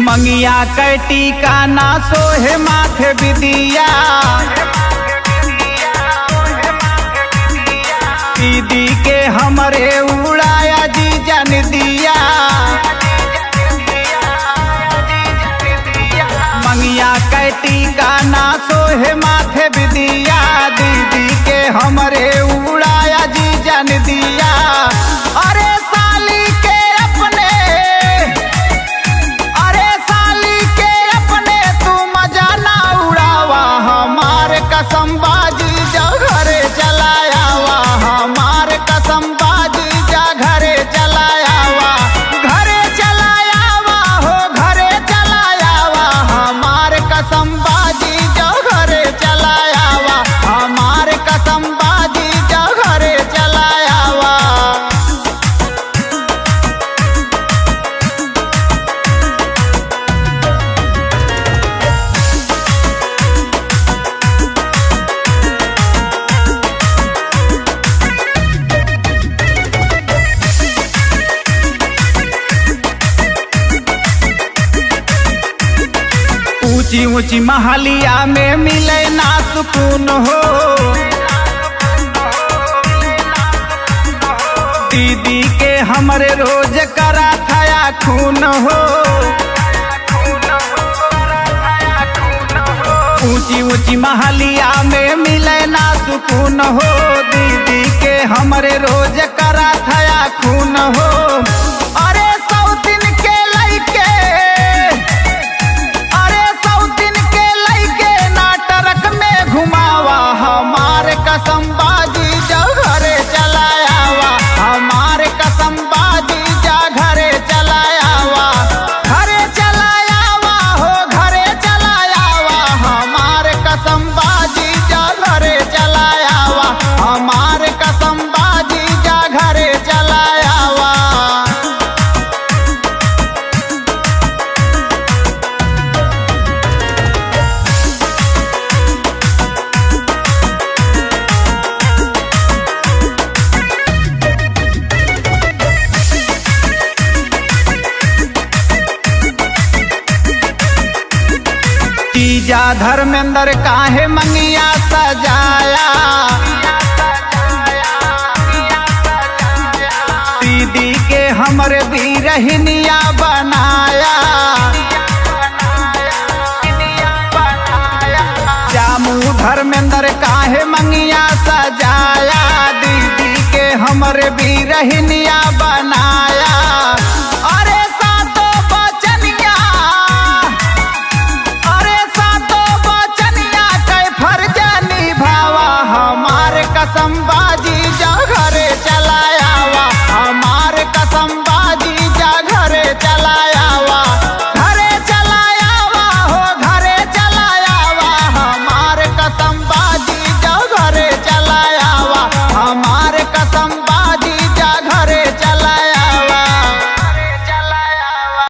मंगिया कैटी का ना सोहे माथे बिदिया, दीदी के हमरे उड़ाया जी जन दिया। मंगिया कैटी का ना सोहे माथे बिदिया, दीदी के हमरे उड़ाया जी जन दिया। अरे साली के अपने, अरे साली के अपने तू मजा ना उड़ावा, हमार कसम बाजी जा घरे चलायावा, हमार कसम बाजी जा घरे चलायावा, घरे चलायावा हो घरे चलायावा, हमार कसम बाजी जा घरे चलायावा, हमार कसम बाजी जा घरे चलायावा। ऊंची ऊंची महलिया में मिले ना सुकून हो, दीदी के हमरे रोज करा था खून हो। ऊंची ऊंची महलिया में मिले ना सुकून हो, दीदी के हमरे रोज करा था खून हो। अरे सौतीन के लइके, अरे सौतीन के लइके नाटरक में घुमावा, हमार कसम बाजी जा घरे चलायावा, हमार कसम बाजी जा घरे चलायावा, घरे चलायावा हो घरे चलायावा, हमार कसम बाजी जा घरे चलायावा, हमार कसम बाजी जा घरे चलायावा। तीजा धर्मेंद्र काहे मंगिया सजाया, दीदी के हमरे भी रहनिया बनाया। जामू धर्मेंद्र काहे मंगिया सजाया, दीदी के हमरे भी रहनिया बनाया।